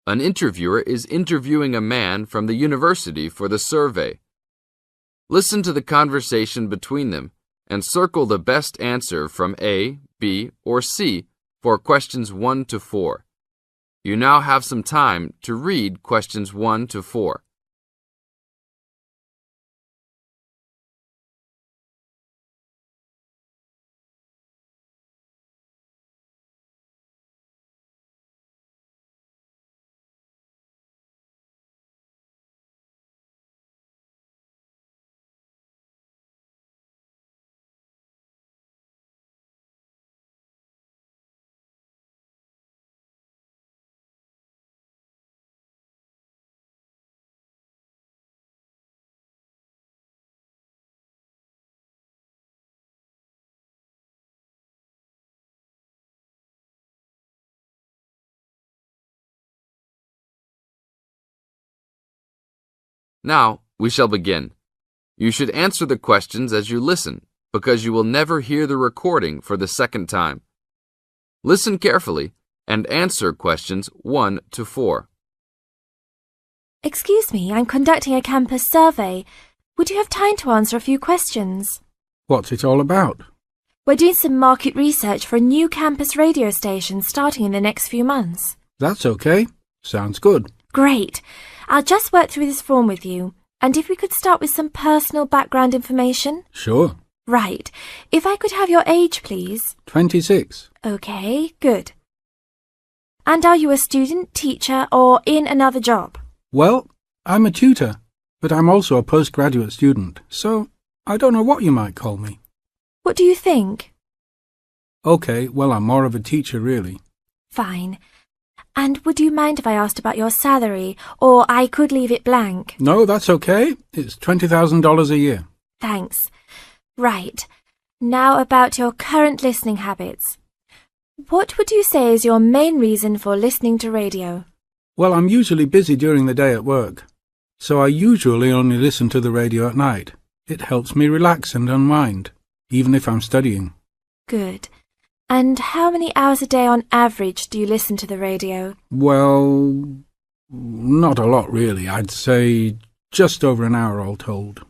An interviewer is interviewing a man from the university for the survey. Listen to the conversation between them and circle the best answer from A, B, or C for questions 1 to 4. You now have some time to read questions 1 to 4. Now, we shall begin. You should answer the questions as you listen, because you will never hear the recording for the second time. Listen carefully and answer questions 1 to 4. Excuse me, I'm conducting a campus survey. Would you have time to answer a few questions? What's it all about? We're doing some market research for a new campus radio station starting in the next few months. That's okay. Sounds good. Great. I'll just work through this form with you. And if we could start with some personal background information? Sure. Right. If I could have your age, please. 26. Okay, good. And are you a student, teacher, or in another job? Well, I'm a tutor, but I'm also a postgraduate student, so I don't know what you might call me. What do you think? Okay, well, I'm more of a teacher, really. Fine. And would you mind if I asked about your salary, or I could leave it blank? No, that's okay. It's $20,000 a year. Thanks. Right. Now about your current listening habits. What would you say is your main reason for listening to radio? Well, I'm usually busy during the day at work, so I usually only listen to the radio at night. It helps me relax and unwind, even if I'm studying. Good. And how many hours a day on average do you listen to the radio? Well, not a lot really. I'd say just over an hour all told.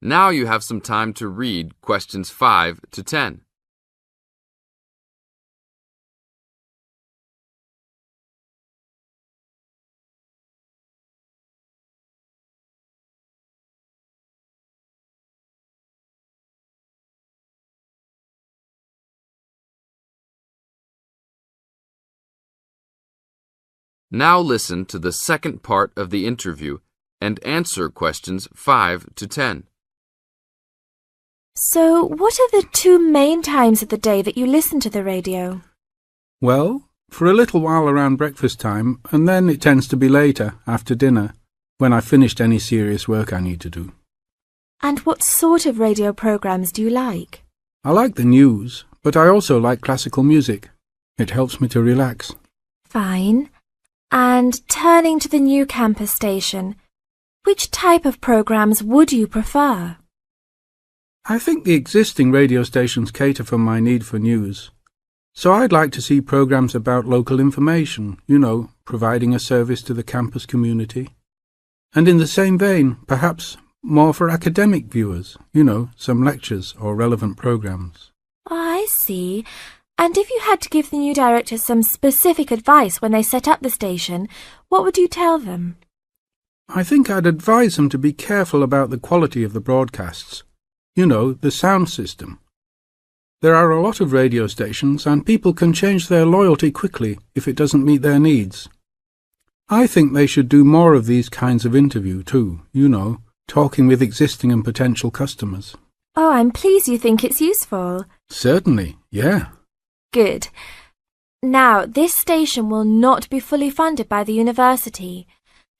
Now you have some time to read questions 5 to 10. Now listen to the second part of the interview and answer questions 5 to 10. So, what are the 2 main times of the day that you listen to the radio? Well, for a little while around breakfast time, and then it tends to be later, after dinner, when I've finished any serious work I need to do. And what sort of radio programs do you like? I like the news, but I also like classical music. It helps me to relax. Fine. And turning to the new campus station, which type of programs would you prefer? I think the existing radio stations cater for my need for news. So I'd like to see programs about local information, providing a service to the campus community. And in the same vein, perhaps more for academic viewers, some lectures or relevant programs. I see. And if you had to give the new director some specific advice when they set up the station, what would you tell them? I think I'd advise them to be careful about the quality of the broadcasts. The sound system. There are a lot of radio stations and people can change their loyalty quickly if it doesn't meet their needs. I think they should do more of these kinds of interview too, talking with existing and potential customers. Oh, I'm pleased you think it's useful. Certainly, yeah. Good. Now, this station will not be fully funded by the university.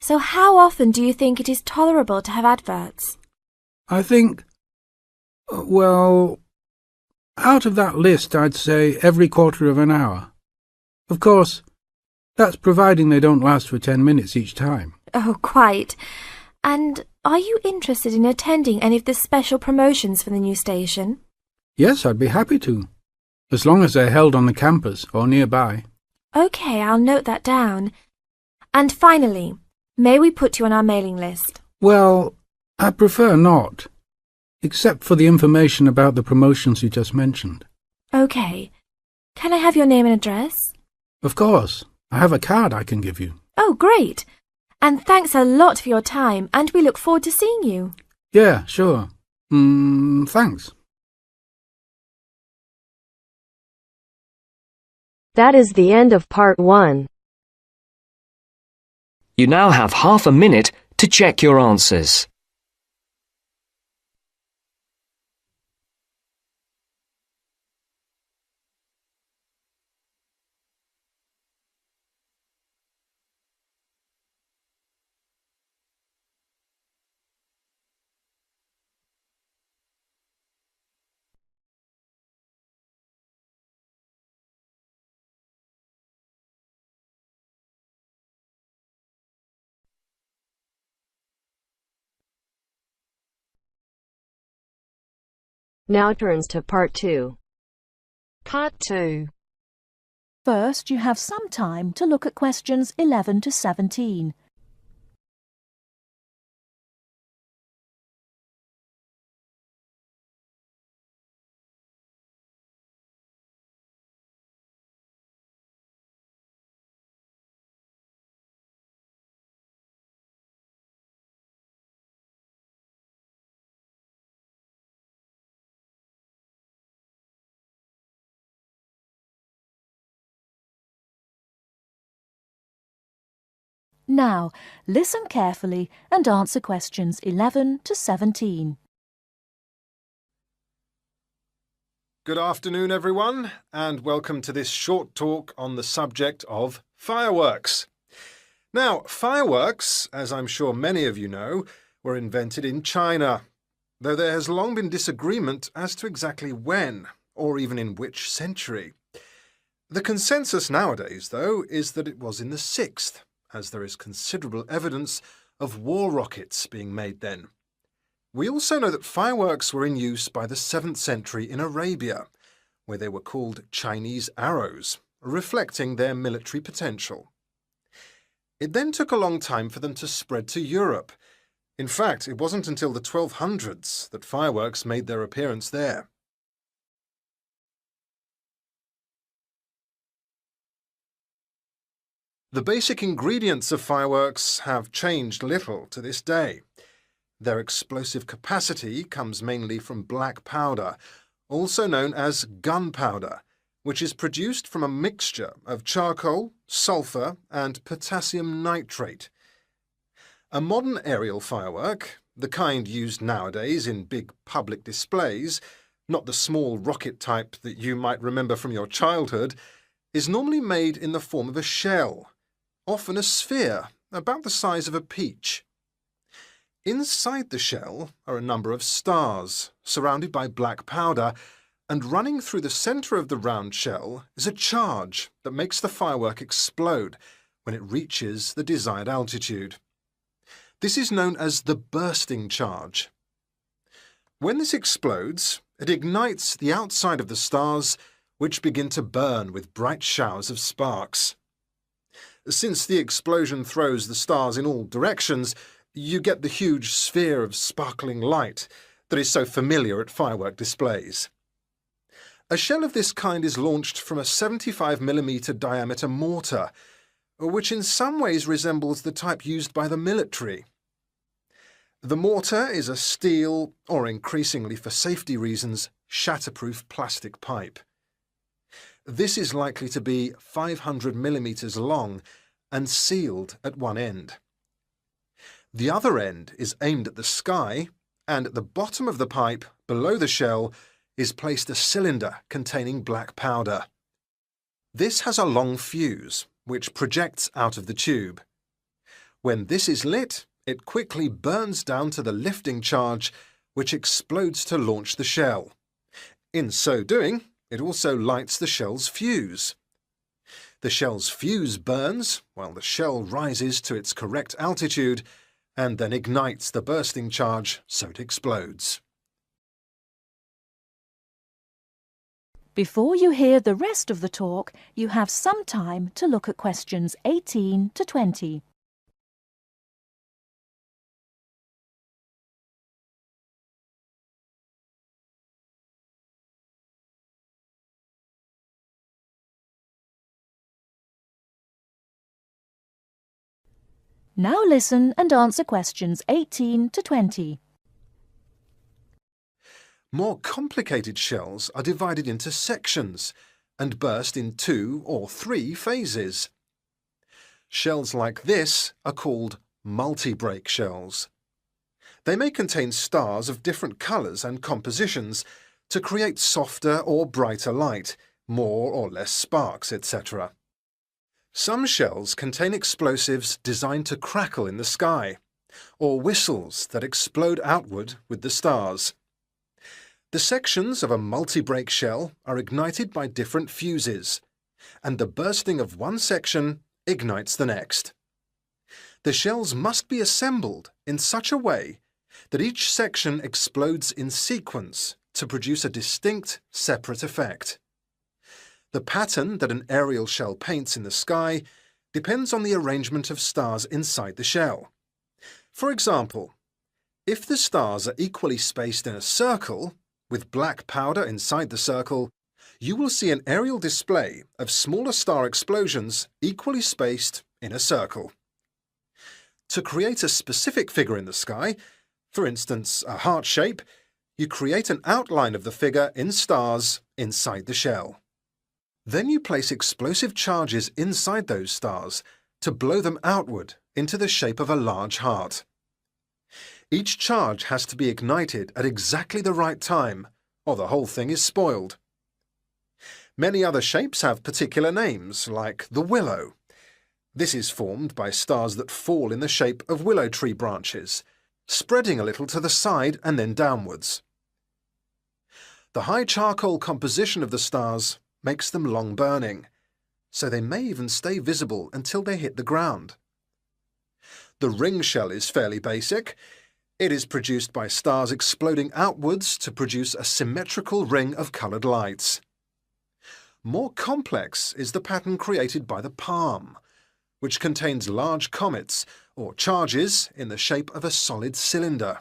So how often do you think it is tolerable to have adverts? I think, out of that list, I'd say every quarter of an hour. Of course, that's providing they don't last for 10 minutes each time. Oh, quite. And are you interested in attending any of the special promotions for the new station? Yes, I'd be happy to. As long as they're held on the campus or nearby. OK, I'll note that down. And finally, may we put you on our mailing list? Well, I prefer not, except for the information about the promotions you just mentioned. OK. Can I have your name and address? Of course. I have a card I can give you. Oh, great. And thanks a lot for your time, and we look forward to seeing you. Yeah, sure. Thanks. That is the end of part 1. You now have half a minute to check your answers. Now turns to part 2. Part 2. First, you have some time to look at questions 11 to 17. Now, listen carefully and answer questions 11 to 17. Good afternoon, everyone, and welcome to this short talk on the subject of fireworks. Now, fireworks, as I'm sure many of you know, were invented in China, though there has long been disagreement as to exactly when, or even in which century. The consensus nowadays, though, is that it was in the 6th, as there is considerable evidence of war rockets being made then. We also know that fireworks were in use by the 7th century in Arabia, where they were called Chinese arrows, reflecting their military potential. It then took a long time for them to spread to Europe. In fact, it wasn't until the 1200s that fireworks made their appearance there. The basic ingredients of fireworks have changed little to this day. Their explosive capacity comes mainly from black powder, also known as gunpowder, which is produced from a mixture of charcoal, sulfur, and potassium nitrate. A modern aerial firework, the kind used nowadays in big public displays, not the small rocket type that you might remember from your childhood, is normally made in the form of a shell, often a sphere about the size of a peach. Inside the shell are a number of stars, surrounded by black powder, and running through the centre of the round shell is a charge that makes the firework explode when it reaches the desired altitude. This is known as the bursting charge. When this explodes, it ignites the outside of the stars, which begin to burn with bright showers of sparks. Since the explosion throws the stars in all directions, you get the huge sphere of sparkling light that is so familiar at firework displays. A shell of this kind is launched from a 75mm diameter mortar, which in some ways resembles the type used by the military. The mortar is a steel, or increasingly for safety reasons, shatterproof plastic pipe. This is likely to be 500mm long and sealed at one end. The other end is aimed at the sky, and at the bottom of the pipe, below the shell, is placed a cylinder containing black powder. This has a long fuse, which projects out of the tube. When this is lit, it quickly burns down to the lifting charge, which explodes to launch the shell. In so doing, it also lights the shell's fuse. The shell's fuse burns while the shell rises to its correct altitude and then ignites the bursting charge so it explodes. Before you hear the rest of the talk, you have some time to look at questions 18 to 20. Now listen and answer questions 18 to 20. More complicated shells are divided into sections and burst in 2 or 3 phases. Shells like this are called multi-break shells. They may contain stars of different colours and compositions to create softer or brighter light, more or less sparks, etc. Some shells contain explosives designed to crackle in the sky, or whistles that explode outward with the stars. The sections of a multi-break shell are ignited by different fuses, and the bursting of one section ignites the next. The shells must be assembled in such a way that each section explodes in sequence to produce a distinct, separate effect. The pattern that an aerial shell paints in the sky depends on the arrangement of stars inside the shell. For example, if the stars are equally spaced in a circle, with black powder inside the circle, you will see an aerial display of smaller star explosions equally spaced in a circle. To create a specific figure in the sky, for instance a heart shape, you create an outline of the figure in stars inside the shell. Then you place explosive charges inside those stars to blow them outward into the shape of a large heart. Each charge has to be ignited at exactly the right time, or the whole thing is spoiled. Many other shapes have particular names, like the willow. This is formed by stars that fall in the shape of willow tree branches, spreading a little to the side and then downwards. The high charcoal composition of the stars makes them long burning, so they may even stay visible until they hit the ground. The ring shell is fairly basic. It is produced by stars exploding outwards to produce a symmetrical ring of coloured lights. More complex is the pattern created by the palm, which contains large comets or charges in the shape of a solid cylinder.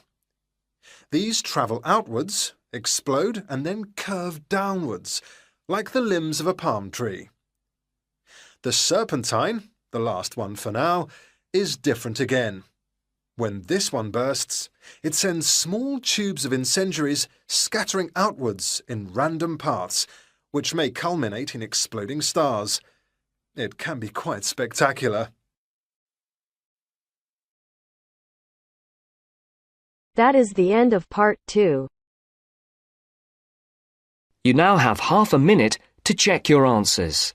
These travel outwards, explode and then curve downwards, like the limbs of a palm tree. The serpentine, the last one for now, is different again. When this one bursts, it sends small tubes of incendiaries scattering outwards in random paths, which may culminate in exploding stars. It can be quite spectacular. That is the end of part 2. You now have half a minute to check your answers.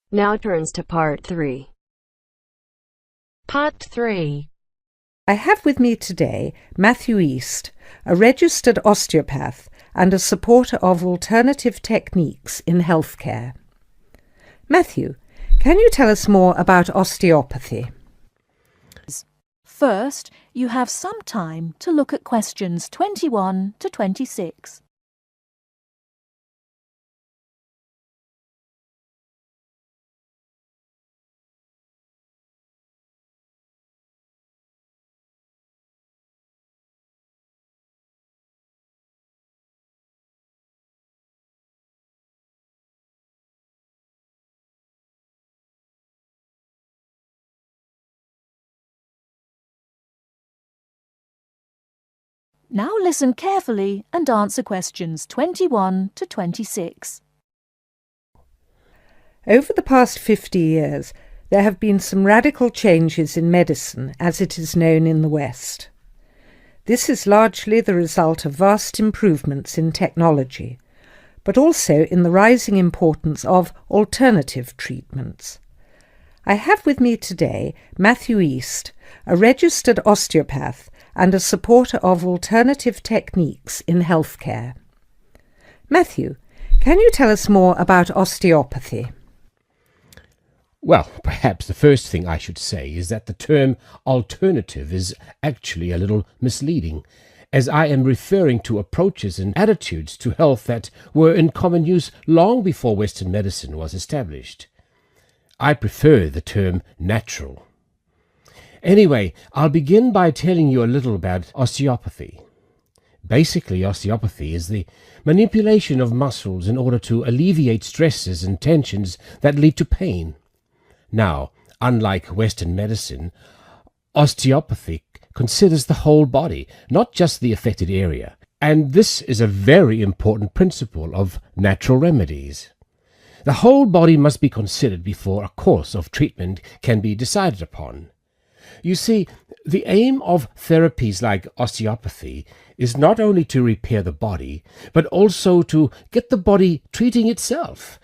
Now turns to part 3. Part 3. I have with me today Matthew East, a registered osteopath and a supporter of alternative techniques in healthcare. Matthew, can you tell us more about osteopathy? First, you have some time to look at questions 21 to 26. Now listen carefully and answer questions 21 to 26. Over the past 50 years, there have been some radical changes in medicine as it is known in the West. This is largely the result of vast improvements in technology, but also in the rising importance of alternative treatments. I have with me today Matthew East, a registered osteopath and a supporter of alternative techniques in healthcare. Matthew, can you tell us more about osteopathy? Well, perhaps the first thing I should say is that the term alternative is actually a little misleading, as I am referring to approaches and attitudes to health that were in common use long before Western medicine was established. I prefer the term natural. Anyway, I'll begin by telling you a little about osteopathy. Basically, osteopathy is the manipulation of muscles in order to alleviate stresses and tensions that lead to pain. Now, unlike Western medicine, osteopathy considers the whole body, not just the affected area, and this is a very important principle of natural remedies. The whole body must be considered before a course of treatment can be decided upon. You see, the aim of therapies like osteopathy is not only to repair the body, but also to get the body treating itself.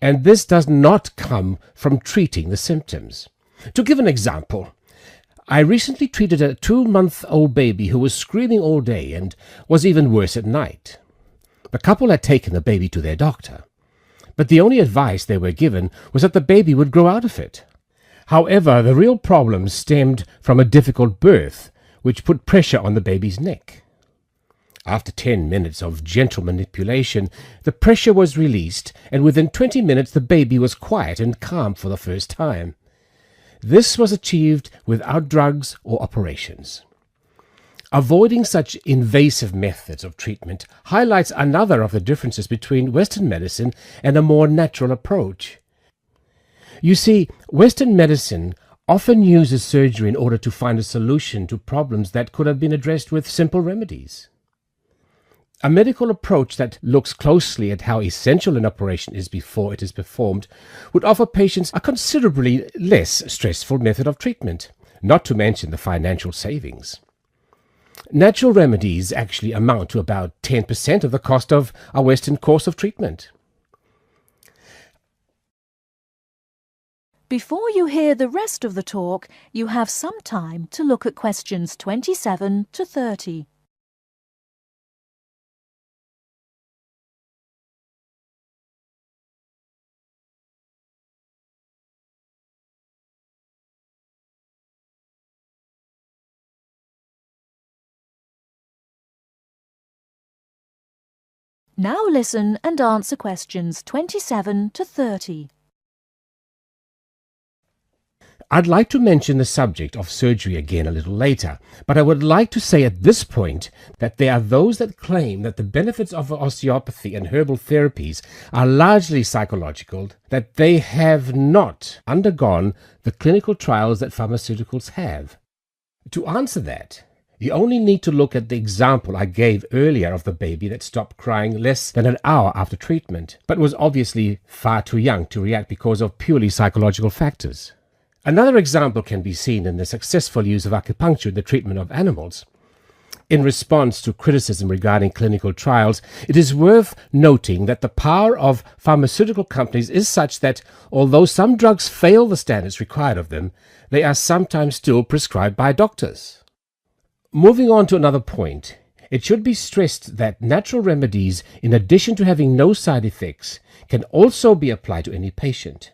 And this does not come from treating the symptoms. To give an example, I recently treated a 2-month-old baby who was screaming all day and was even worse at night. The couple had taken the baby to their doctor, but the only advice they were given was that the baby would grow out of it. However, the real problem stemmed from a difficult birth, which put pressure on the baby's neck. After 10 minutes of gentle manipulation, the pressure was released, and within 20 minutes the baby was quiet and calm for the first time. This was achieved without drugs or operations. Avoiding such invasive methods of treatment highlights another of the differences between Western medicine and a more natural approach. You see, Western medicine often uses surgery in order to find a solution to problems that could have been addressed with simple remedies. A medical approach that looks closely at how essential an operation is before it is performed would offer patients a considerably less stressful method of treatment, not to mention the financial savings. Natural remedies actually amount to about 10% of the cost of a Western course of treatment. Before you hear the rest of the talk, you have some time to look at questions 27 to 30. Now listen and answer questions 27 to 30. I'd like to mention the subject of surgery again a little later, but I would like to say at this point that there are those that claim that the benefits of osteopathy and herbal therapies are largely psychological, that they have not undergone the clinical trials that pharmaceuticals have. To answer that, you only need to look at the example I gave earlier of the baby that stopped crying less than an hour after treatment, but was obviously far too young to react because of purely psychological factors. Another example can be seen in the successful use of acupuncture in the treatment of animals. In response to criticism regarding clinical trials, it is worth noting that the power of pharmaceutical companies is such that, although some drugs fail the standards required of them, they are sometimes still prescribed by doctors. Moving on to another point, it should be stressed that natural remedies, in addition to having no side effects, can also be applied to any patient.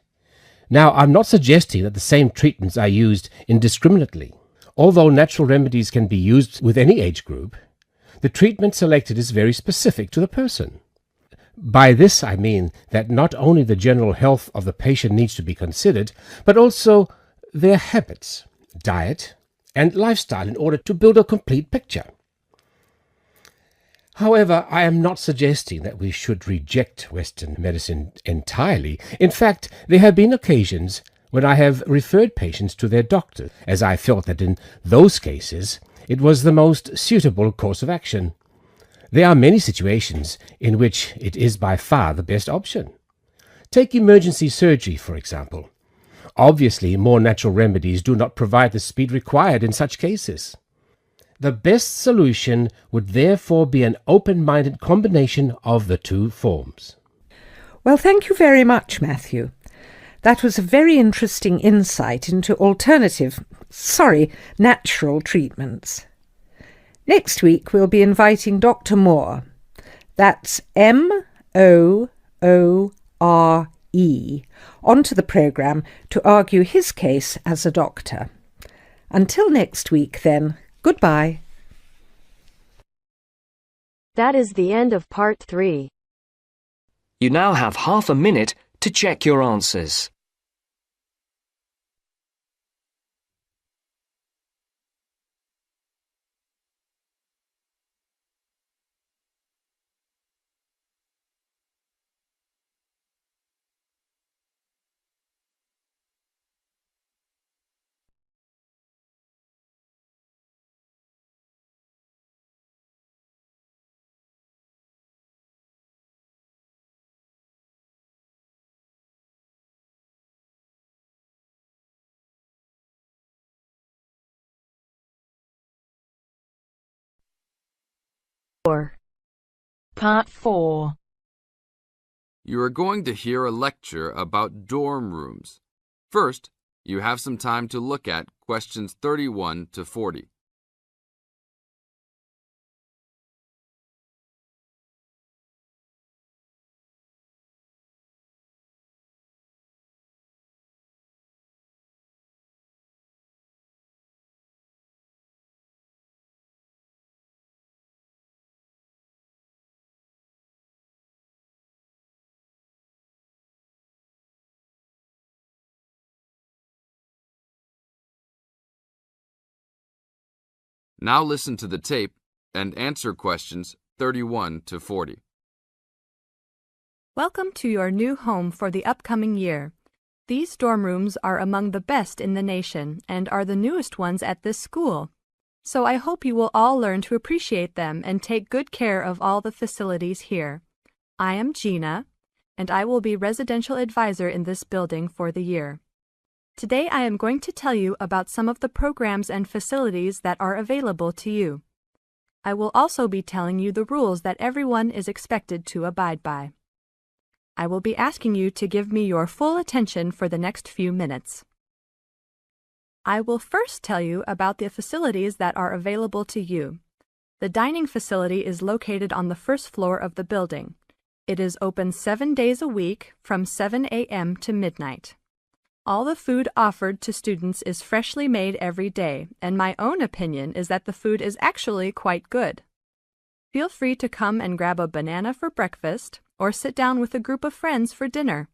Now, I'm not suggesting that the same treatments are used indiscriminately. Although natural remedies can be used with any age group, the treatment selected is very specific to the person. By this I mean that not only the general health of the patient needs to be considered, but also their habits, diet, and lifestyle in order to build a complete picture. However, I am not suggesting that we should reject Western medicine entirely. In fact, there have been occasions when I have referred patients to their doctor, as I felt that in those cases it was the most suitable course of action. There are many situations in which it is by far the best option. Take emergency surgery, for example. Obviously, more natural remedies do not provide the speed required in such cases. The best solution would therefore be an open-minded combination of the two forms. Well, thank you very much, Matthew. That was a very interesting insight into natural treatments. Next week we'll be inviting Dr. Moore. That's Moore, onto the programme to argue his case as a doctor. Until next week, then, goodbye. That is the end of part 3. You now have half a minute to check your answers. Part 4. You are going to hear a lecture about dorm rooms. First, you have some time to look at questions 31 to 40. Now listen to the tape and answer questions 31 to 40. Welcome to your new home for the upcoming year. These dorm rooms are among the best in the nation and are the newest ones at this school. So I hope you will all learn to appreciate them and take good care of all the facilities here. I am Gina, and I will be residential advisor in this building for the year. Today I am going to tell you about some of the programs and facilities that are available to you. I will also be telling you the rules that everyone is expected to abide by. I will be asking you to give me your full attention for the next few minutes. I will first tell you about the facilities that are available to you. The dining facility is located on the first floor of the building. It is open 7 days a week from 7 a.m. to midnight. All the food offered to students is freshly made every day, and my own opinion is that the food is actually quite good. Feel free to come and grab a banana for breakfast or sit down with a group of friends for dinner.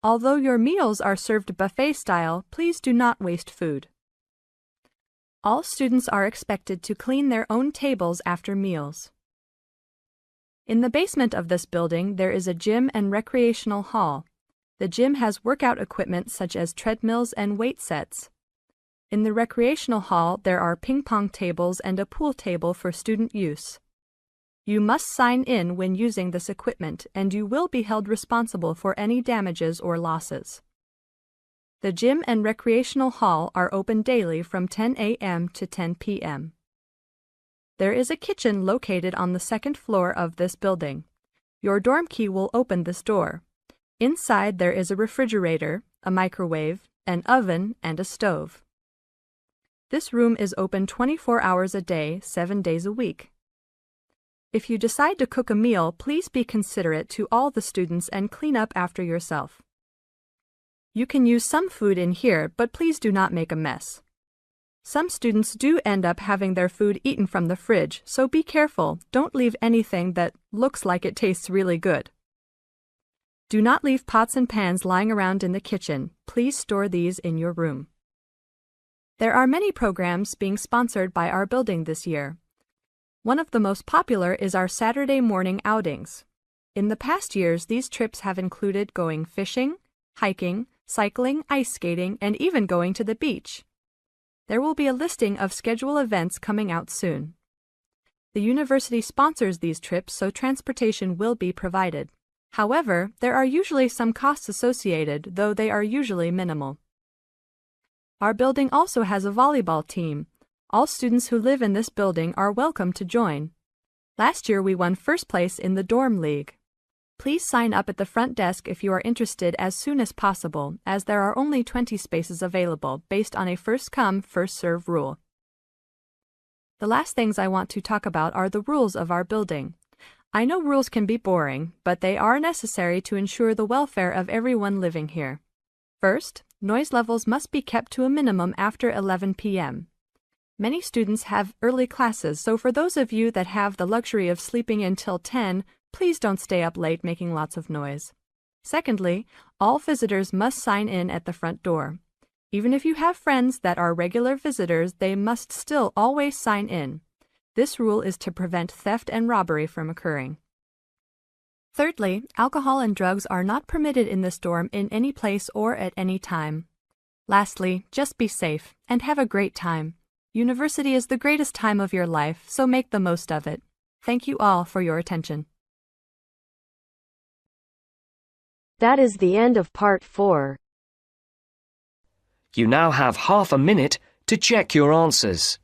Although your meals are served buffet style, please do not waste food. All students are expected to clean their own tables after meals. In the basement of this building, there is a gym and recreational hall. The gym has workout equipment such as treadmills and weight sets. In the recreational hall, there are ping-pong tables and a pool table for student use. You must sign in when using this equipment, and you will be held responsible for any damages or losses. The gym and recreational hall are open daily from 10 a.m. to 10 p.m. There is a kitchen located on the second floor of this building. Your dorm key will open this door. Inside there is a refrigerator, a microwave, an oven, and a stove. This room is open 24 hours a day, 7 days a week. If you decide to cook a meal, please be considerate to all the students and clean up after yourself. You can use some food in here, but please do not make a mess. Some students do end up having their food eaten from the fridge, so be careful. Don't leave anything that looks like it tastes really good. Do not leave pots and pans lying around in the kitchen. Please store these in your room. There are many programs being sponsored by our building this year. One of the most popular is our Saturday morning outings. In the past years, these trips have included going fishing, hiking, cycling, ice skating, and even going to the beach. There will be a listing of scheduled events coming out soon. The university sponsors these trips, so transportation will be provided. However, there are usually some costs associated, though they are usually minimal. Our building also has a volleyball team. All students who live in this building are welcome to join. Last year we won first place in the dorm league. Please sign up at the front desk if you are interested as soon as possible, as there are only 20 spaces available based on a first-come, first-served rule. The last things I want to talk about are the rules of our building. I know rules can be boring, but they are necessary to ensure the welfare of everyone living here. First, noise levels must be kept to a minimum after 11 p.m. Many students have early classes, so for those of you that have the luxury of sleeping until 10, please don't stay up late making lots of noise. Secondly, all visitors must sign in at the front door. Even if you have friends that are regular visitors, they must still always sign in. This rule is to prevent theft and robbery from occurring. Thirdly, alcohol and drugs are not permitted in this dorm in any place or at any time. Lastly, just be safe and have a great time. University is the greatest time of your life, so make the most of it. Thank you all for your attention. That is the end of part 4. You now have half a minute to check your answers.